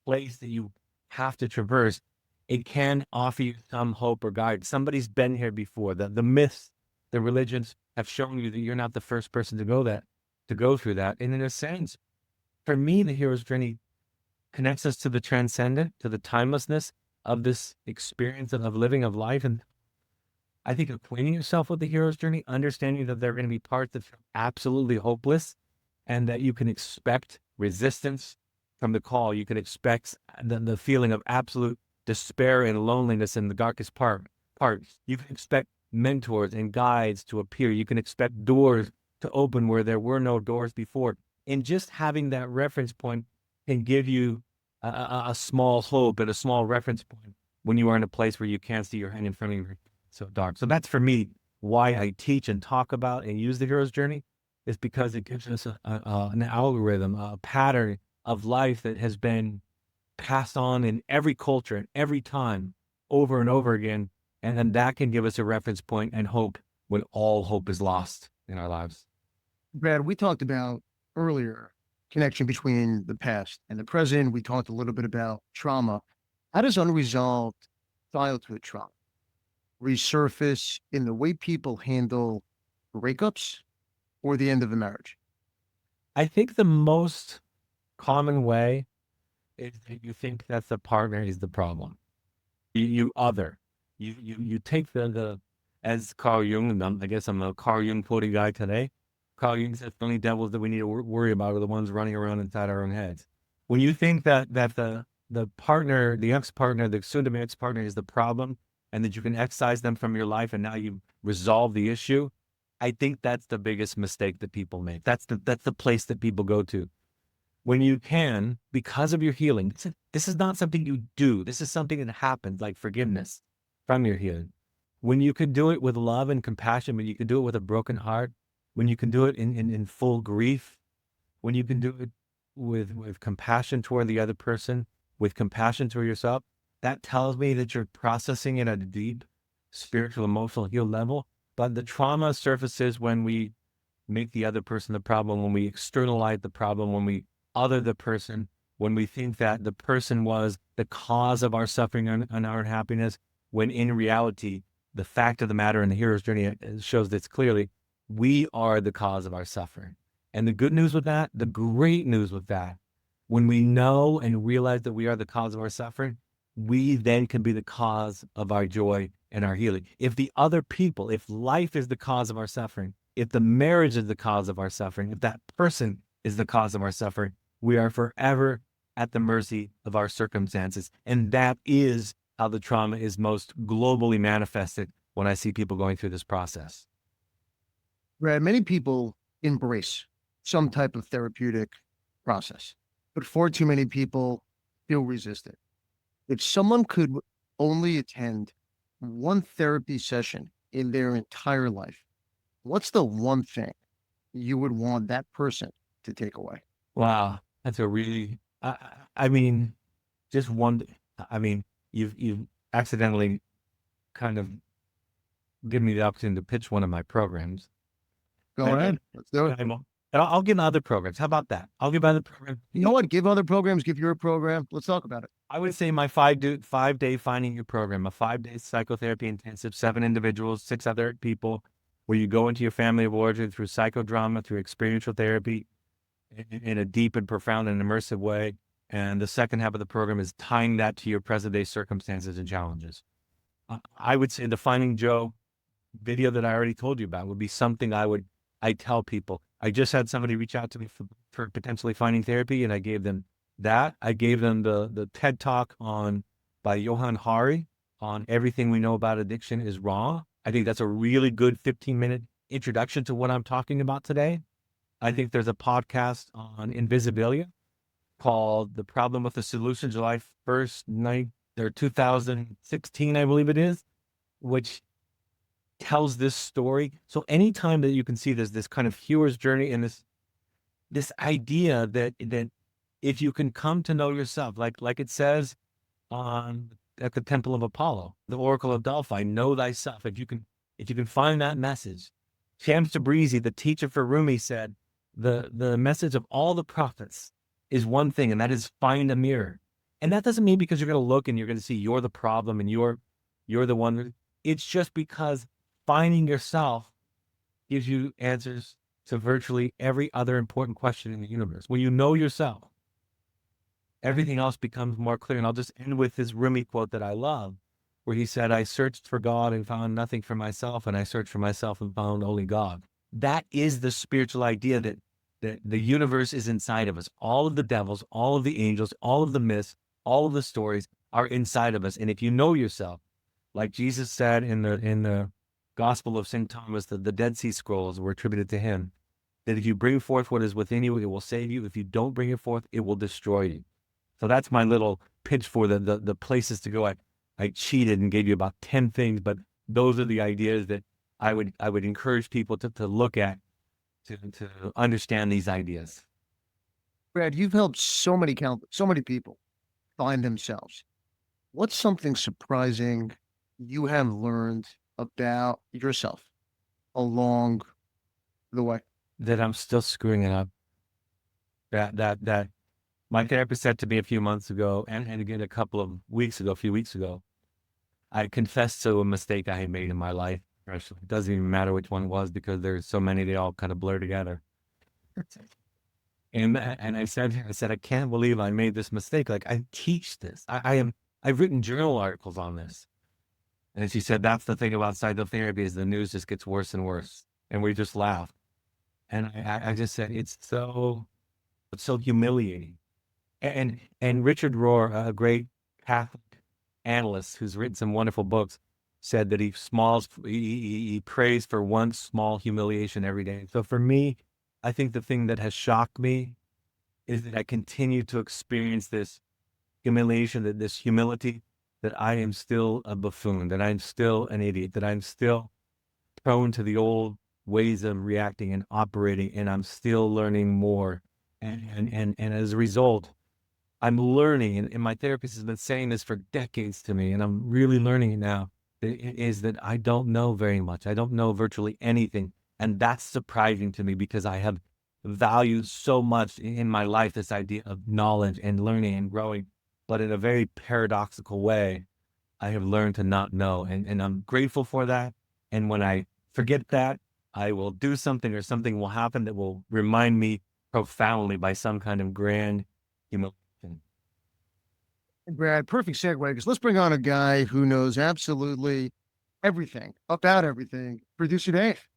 place that you have to traverse. It can offer you some hope or guidance. Somebody's been here before. The myths, the religions have shown you that you're not the first person to go through that. And in a sense, for me, the hero's journey connects us to the transcendent, to the timelessness of this experience of living of life. And I think acquainting yourself with the hero's journey, understanding that there are going to be parts that feel absolutely hopeless and that you can expect resistance from the call. You can expect the feeling of absolute despair and loneliness in the darkest part. You can expect mentors and guides to appear. You can expect doors to open where there were no doors before. And just having that reference point can give you a small hope and a small reference point when you are in a place where you can't see your hand in front of you, so dark. So that's for me why I teach and talk about and use the hero's journey, is because it gives us an algorithm, a pattern of life that has been passed on in every culture and every time over and over again. And then that can give us a reference point and hope when all hope is lost in our lives. Brad, we talked about earlier connection between the past and the present. We talked a little bit about trauma. How does unresolved childhood trauma resurface in the way people handle breakups or the end of a marriage? I think the most common way is that you think that the partner is the problem. You take the as Carl Jung, and I guess I'm a Carl Jung quoting guy today. Carl Jung says the only devils that we need to worry about are the ones running around inside our own heads. When you think that the partner, the ex-partner, the soon-to-be ex-partner is the problem, and that you can excise them from your life and now you resolve the issue, I think that's the biggest mistake that people make. That's the place that people go to. When you can, because of your healing, this is not something you do. This is something that happens, like forgiveness from your healing. When you can do it with love and compassion, when you can do it with a broken heart, when you can do it in full grief, when you can do it with compassion toward the other person, with compassion toward yourself, that tells me that you're processing it at a deep spiritual, emotional, healed level. But the trauma surfaces when we make the other person the problem, when we externalize the problem, when we other the person, when we think that the person was the cause of our suffering and our unhappiness, when in reality, the fact of the matter in the hero's journey shows this clearly, we are the cause of our suffering. And the good news with that, the great news with that, when we know and realize that we are the cause of our suffering, we then can be the cause of our joy and our healing. If the other people, if life is the cause of our suffering, if the marriage is the cause of our suffering, if that person is the cause of our suffering, we are forever at the mercy of our circumstances. And that is how the trauma is most globally manifested when I see people going through this process. Brad, many people embrace some type of therapeutic process, but far too many people feel resistant. If someone could only attend one therapy session in their entire life, what's the one thing you would want that person to take away? Wow, that's a really, I mean, just one. I mean, you've accidentally kind of given me the opportunity to pitch one of my programs. Go ahead. Let's do it. And I'll give other programs. How about that? I'll give other programs. You know what? Give other programs, give your program. Let's talk about it. I would say my 5-day Finding Your program, a 5-day psychotherapy intensive, 7 individuals, 6 other people, where you go into your family of origin through psychodrama, through experiential therapy in a deep and profound and immersive way. And the second half of the program is tying that to your present day circumstances and challenges. I would say the Finding Joe video that I already told you about would be something I tell people. I just had somebody reach out to me for potentially finding therapy, and I gave them that. I gave them the TED Talk by Johann Hari on everything we know about addiction is wrong. I think that's a really good 15-minute introduction to what I'm talking about today. I think there's a podcast on Invisibilia called The Problem with the Solution, July 1st, 2016, I believe it is, which tells this story. So anytime that you can see this kind of hero's journey and this idea that if you can come to know yourself, like it says at the Temple of Apollo, the Oracle of Delphi, know thyself. If you can find that message. Shams Tabrizi, the teacher for Rumi, said the message of all the prophets is one thing, and that is find a mirror. And that doesn't mean because you're going to look and you're going to see you're the problem and you're the one. It's just because finding yourself gives you answers to virtually every other important question in the universe. When you know yourself, everything else becomes more clear. And I'll just end with this Rumi quote that I love, where he said, I searched for God and found nothing for myself, and I searched for myself and found only God. That is the spiritual idea that the universe is inside of us. All of the devils, all of the angels, all of the myths, all of the stories are inside of us. And if you know yourself, like Jesus said in the Gospel of St. Thomas, the Dead Sea Scrolls were attributed to him, that if you bring forth what is within you, it will save you. If you don't bring it forth, it will destroy you. So that's my little pitch for the places to go. I cheated and gave you about 10 things, but those are the ideas that I would encourage people to look at, to understand these ideas. Brad, you've helped so many people find themselves. What's something surprising you have learned about yourself along the way? That I'm still screwing it up. That my therapist said to me a few months ago, and again a few weeks ago, I confessed to a mistake I had made in my life. It doesn't even matter which one it was because there's so many, they all kind of blur together. And I said, I can't believe I made this mistake. Like, I teach this. I've written journal articles on this. And she said, that's the thing about psychotherapy is the news just gets worse and worse. And we just laugh. And I just said, it's so humiliating. And Richard Rohr, a great Catholic analyst who's written some wonderful books, said that he prays for one small humiliation every day. So for me, I think the thing that has shocked me is that I continue to experience this humiliation, this humility, that I am still a buffoon, that I'm still an idiot, that I'm still prone to the old ways of reacting and operating, and I'm still learning more. And as a result, I'm learning, and my therapist has been saying this for decades to me, and I'm really learning it now, is that I don't know very much. I don't know virtually anything. And that's surprising to me because I have valued so much in my life, this idea of knowledge and learning and growing. But in a very paradoxical way, I have learned to not know. And I'm grateful for that. And when I forget that, I will do something or something will happen that will remind me profoundly by some kind of grand humility. Brad, perfect segue, because let's bring on a guy who knows absolutely everything about everything. Producer Dave.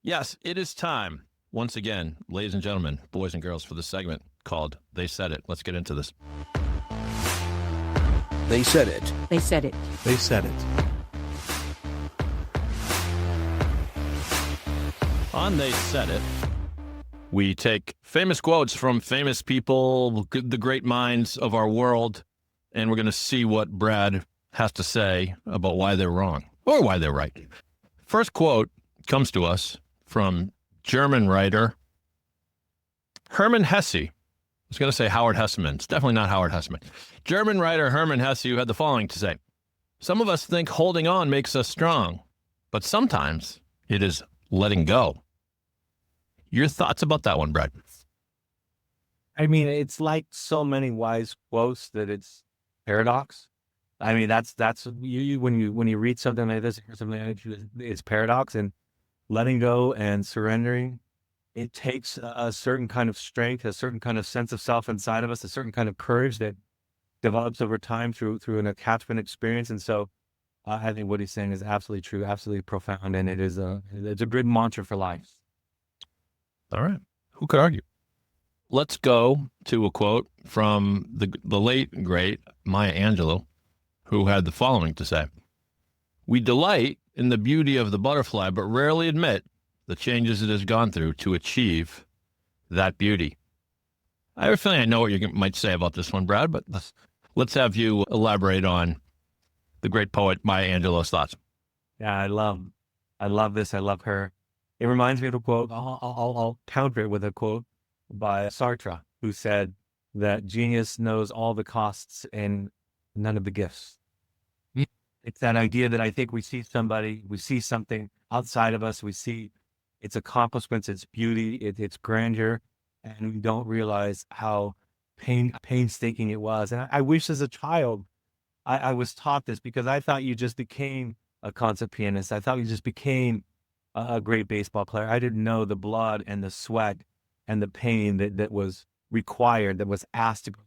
Yes, it is time. Once again, ladies and gentlemen, boys and girls, for the segment called They Said It. Let's get into this. They said it. They said it. They said it. On They Said It, we take famous quotes from famous people, the great minds of our world, and we're going to see what Brad has to say about why they're wrong or why they're right. First quote comes to us from German writer Hermann Hesse. I was going to say Howard Hesseman. It's definitely not Howard Hesseman. German writer Hermann Hesse, who had the following to say: some of us think holding on makes us strong, but sometimes it is letting go. Your thoughts about that one, Brad? I mean, it's like so many wise quotes that it's paradox. I mean, that's you when you read something like this or something like that, it's paradox. And letting go and surrendering, it takes a certain kind of strength, a certain kind of sense of self inside of us, a certain kind of courage that develops over time through an attachment experience. And so I think what he's saying is absolutely true, absolutely profound, and it's a good mantra for life. All right. Who could argue? Let's go to a quote from the late, great Maya Angelou, who had the following to say: we delight in the beauty of the butterfly, but rarely admit the changes it has gone through to achieve that beauty. I have a feeling I know what you might say about this one, Brad, but let's have you elaborate on the great poet Maya Angelou's thoughts. Yeah, I love this. I love her. It reminds me of a quote. I'll counter it with a quote by Sartre, who said that genius knows all the costs and none of the gifts. It's that idea that I think we see something outside of us, we see its accomplishments, its beauty, its grandeur, and we don't realize how painstaking it was. And I wish as a child I was taught this, because I thought you just became a concert pianist. I thought you just became a great baseball player. I didn't know the blood and the sweat and the pain that was required, that was asked to go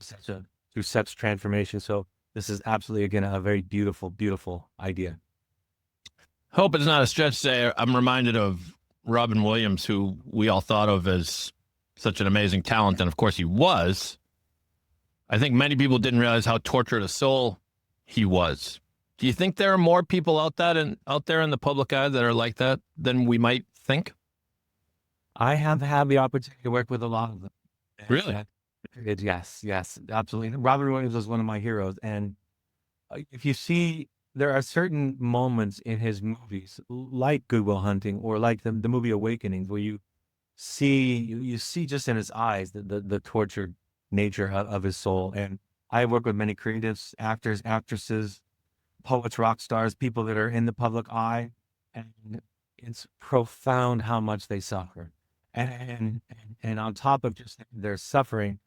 through such transformation. So this is absolutely, again, a very beautiful, beautiful idea. Hope it's not a stretch to say I'm reminded of Robin Williams, who we all thought of as such an amazing talent, and of course he was, I think many people didn't realize how tortured a soul he was. Do you think there are more people out there in the public eye that are like that than we might think? I have had the opportunity to work with a lot of them. Really? Yes, absolutely. Robin Williams was one of my heroes. And if you see, there are certain moments in his movies, like Good Will Hunting or like the movie Awakenings, where you see just in his eyes the tortured nature of his soul. And I work with many creatives, actors, actresses, poets, rock stars, people that are in the public eye, and it's profound how much they suffer. And on top of just their suffering,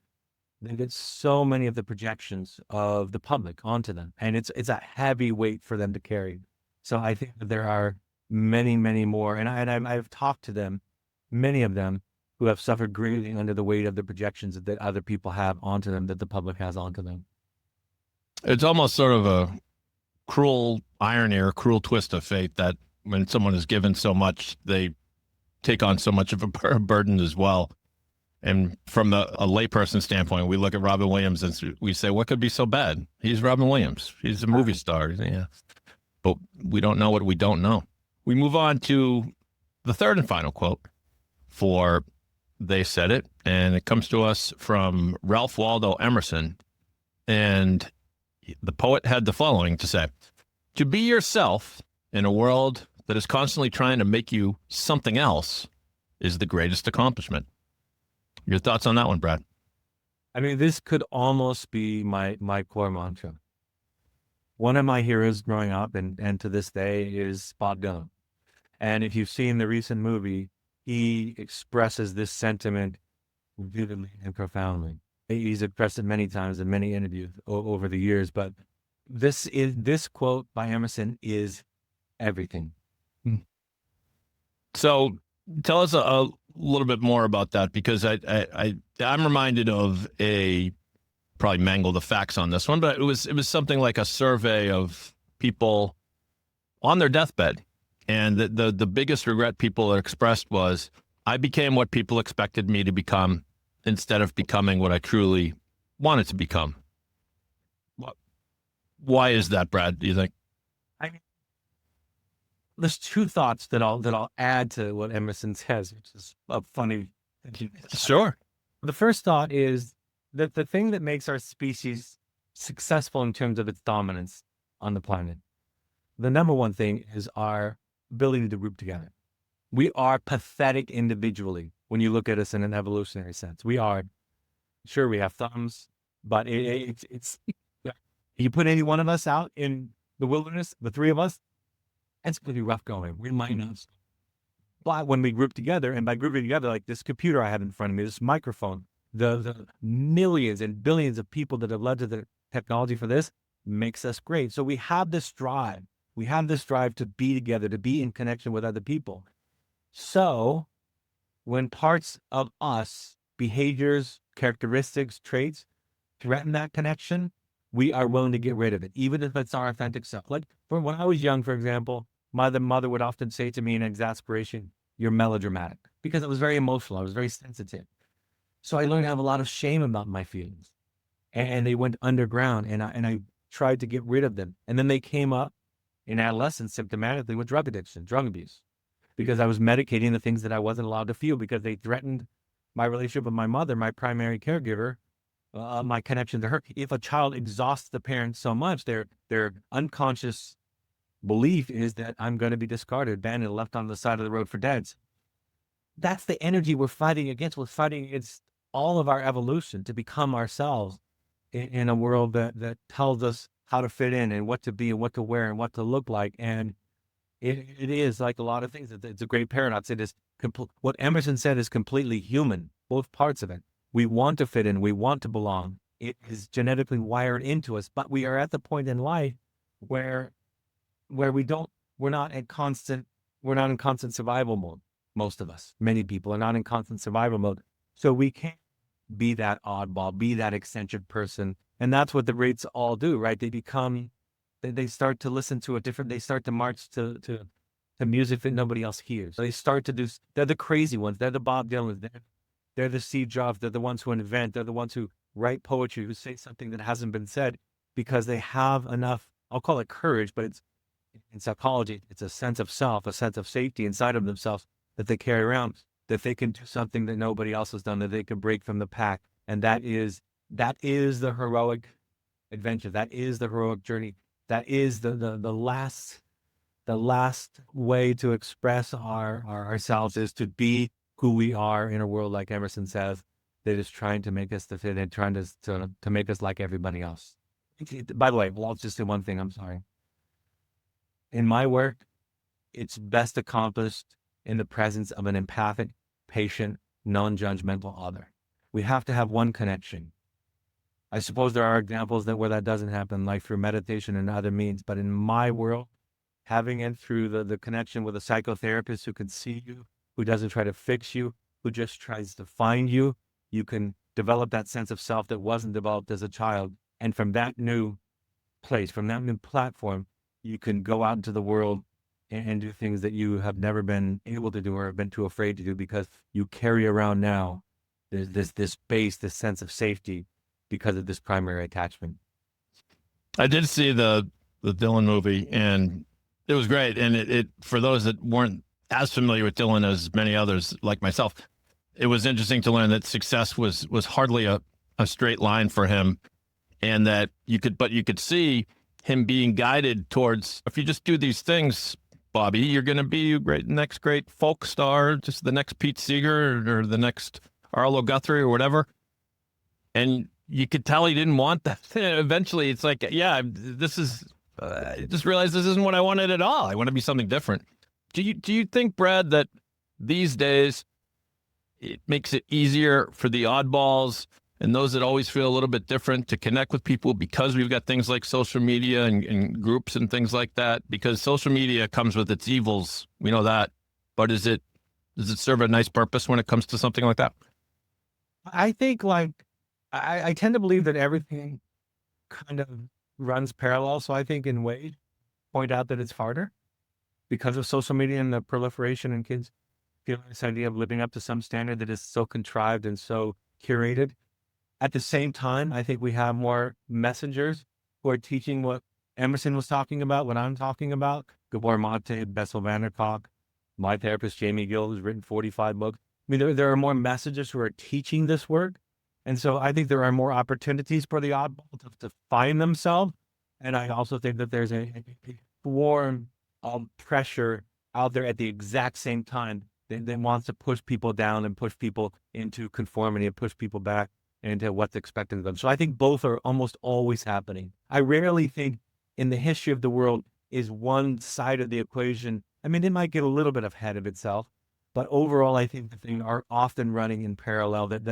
they get so many of the projections of the public onto them, and it's a heavy weight for them to carry. So I think that there are many, many more, and I've talked to them, many of them who have suffered greatly under the weight of the projections that other people have onto them, that the public has onto them. It's almost sort of a cruel irony or cruel twist of fate that when someone is given so much, they take on so much of a burden as well. And from a layperson standpoint, we look at Robin Williams and we say, what could be so bad? He's Robin Williams. He's a movie star. Yeah. But we don't know what we don't know. We move on to the third and final quote for They Said It. And it comes to us from Ralph Waldo Emerson. And the poet had the following to say: to be yourself in a world that is constantly trying to make you something else is the greatest accomplishment. Your thoughts on that one, Brad? I mean, this could almost be my core mantra. One of my heroes growing up and to this day is Bob Dylan. And if you've seen the recent movie, he expresses this sentiment vividly and profoundly. He's expressed it many times in many interviews over the years, but this quote by Emerson is everything. So tell us a little bit more about that, because I'm reminded of probably mangle the facts on this one, but it was something like a survey of people on their deathbed. And the biggest regret people expressed was, I became what people expected me to become instead of becoming what I truly wanted to become. Why is that, Brad, do you think? I mean, there's two thoughts that I'll add to what Emerson says, which is a funny. Sure. The first thought is that the thing that makes our species successful in terms of its dominance on the planet, the number one thing is our ability to group together. We are pathetic individually when you look at us in an evolutionary sense. We are, sure, we have thumbs, but it's you put any one of us out in the wilderness, the three of us, it's going to be rough going. We might not. But when we group together, and by grouping together, like this computer I have in front of me, this microphone, the millions and billions of people that have led to the technology for this makes us great. So we have this drive. We have this drive to be together, to be in connection with other people. So when parts of us, behaviors, characteristics, traits, threaten that connection, we are willing to get rid of it, even if it's our authentic self. Like when I was young, for example, my mother would often say to me in exasperation, "You're melodramatic," because I was very emotional. I was very sensitive. So I learned to have a lot of shame about my feelings, and they went underground, and I tried to get rid of them. And then they came up in adolescence symptomatically with drug addiction, drug abuse, because I was medicating the things that I wasn't allowed to feel because they threatened my relationship with my mother, my primary caregiver, my connection to her. If a child exhausts the parent so much, their unconscious belief is that I'm going to be discarded, abandoned, left on the side of the road for dead. That's the energy we're fighting against. We're fighting against all of our evolution to become ourselves in a world that tells us how to fit in and what to be and what to wear and what to look like. And it is like a lot of things. It's a great paradox. It is what Emerson said is completely human, both parts of it. We want to fit in. We want to belong. It is genetically wired into us, but we are at the point in life where we're not in constant survival mode. Most of us, many people are not in constant survival mode. So we can't be that oddball, be that eccentric person. And that's what the rates all do, right? They start to listen to they start to march to music that nobody else hears. They start to they're the crazy ones. They're the Bob Dylans. They're the Steve Jobs. They're the ones who invent. They're the ones who write poetry, who say something that hasn't been said because they have enough, I'll call it courage, but it's in psychology, it's a sense of self, a sense of safety inside of themselves that they carry around, that they can do something that nobody else has done, that they can break from the pack. And that is the heroic adventure. That is the heroic journey. That is the last way to express ourselves, is to be who we are in a world, like Emerson says, that is trying to make us to fit and trying to make us like everybody else. By the way, well, I'll just say one thing. I'm sorry. In my work, it's best accomplished in the presence of an empathic, patient, non-judgmental other. We have to have one connection. I suppose there are examples where that doesn't happen, like through meditation and other means. But in my world, having it through the connection with a psychotherapist who can see you, who doesn't try to fix you, who just tries to find you, you can develop that sense of self that wasn't developed as a child. And from that new place, from that new platform, you can go out into the world and do things that you have never been able to do or have been too afraid to do, because you carry around now this base, this sense of safety because of this primary attachment. I did see the Dylan movie, and it was great. And it for those that weren't as familiar with Dylan as many others like myself, it was interesting to learn that success was hardly a straight line for him, and that you could see him being guided towards, if you just do these things, Bobby, you're going to be next great folk star, just the next Pete Seeger or the next Arlo Guthrie or whatever. And you could tell he didn't want that. Eventually, it's like, yeah, this is. I just realized this isn't what I wanted at all. I want to be something different. Do you think, Brad, that these days it makes it easier for the oddballs and those that always feel a little bit different to connect with people because we've got things like social media and groups and things like that? Because social media comes with its evils. We know that. But does it serve a nice purpose when it comes to something like that? I think, I tend to believe that everything kind of runs parallel. So I think in ways, point out that it's harder because of social media and the proliferation and kids feeling this idea of living up to some standard that is so contrived and so curated. At the same time, I think we have more messengers who are teaching what Emerson was talking about, what I'm talking about. Gabor Mate, Bessel van der Kolk, my therapist, Jamie Gill, who's written 45 books. I mean, there are more messengers who are teaching this work. And so I think there are more opportunities for the oddball to find themselves. And I also think that there's a form of pressure out there at the exact same time that wants to push people down and push people into conformity and push people back into what's expected of them. So I think both are almost always happening. I rarely think in the history of the world is one side of the equation. I mean, it might get a little bit ahead of itself, but overall, I think that they are often running in parallel, that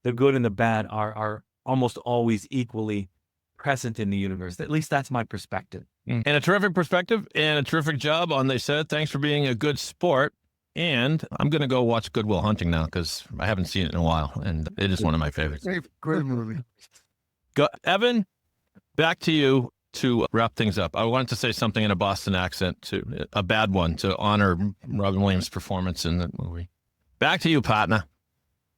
the good and the bad are almost always equally present in the universe. At least that's my perspective. And a terrific perspective and a terrific job on They Said. Thanks for being a good sport. And I'm going to go watch Good Will Hunting now because I haven't seen it in a while, and it is one of my favorites. Great movie. Evan, back to you to wrap things up. I wanted to say something in a Boston accent, a bad one, to honor Robin Williams' performance in the movie. Back to you, partner.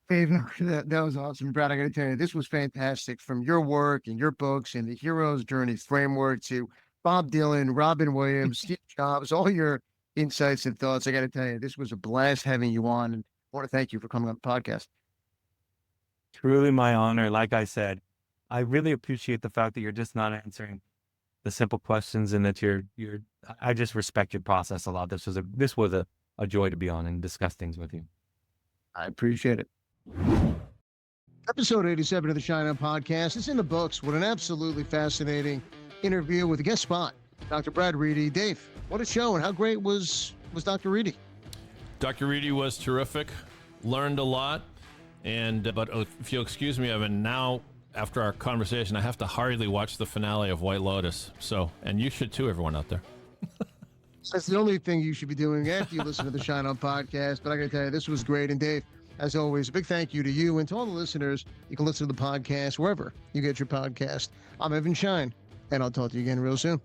Dave, that was awesome. Brad, I got to tell you, this was fantastic. From your work and your books and the Hero's Journey framework to Bob Dylan, Robin Williams, Steve Jobs, all your insights and thoughts. I got to tell you, this was a blast having you on, and I want to thank you for coming on the podcast. Truly my honor. Like I said, I really appreciate the fact that you're just not answering the simple questions, and that I just respect your process a lot. This was a joy to be on and discuss things with you. I appreciate it. Episode 87 of the Schein On Podcast is in the books with an absolutely fascinating interview with a guest spot, Dr. Brad Reedy. Dave, what a show, and how great was Dr. Reedy? Dr. Reedy was terrific. Learned a lot. But if you'll excuse me, Evan, now after our conversation, I have to hurriedly watch the finale of White Lotus. And you should too, everyone out there. That's the only thing you should be doing after you listen to the Schein On Podcast. But I got to tell you, this was great. And Dave, as always, a big thank you to you and to all the listeners. You can listen to the podcast wherever you get your podcast. I'm Evan Schein, and I'll talk to you again real soon.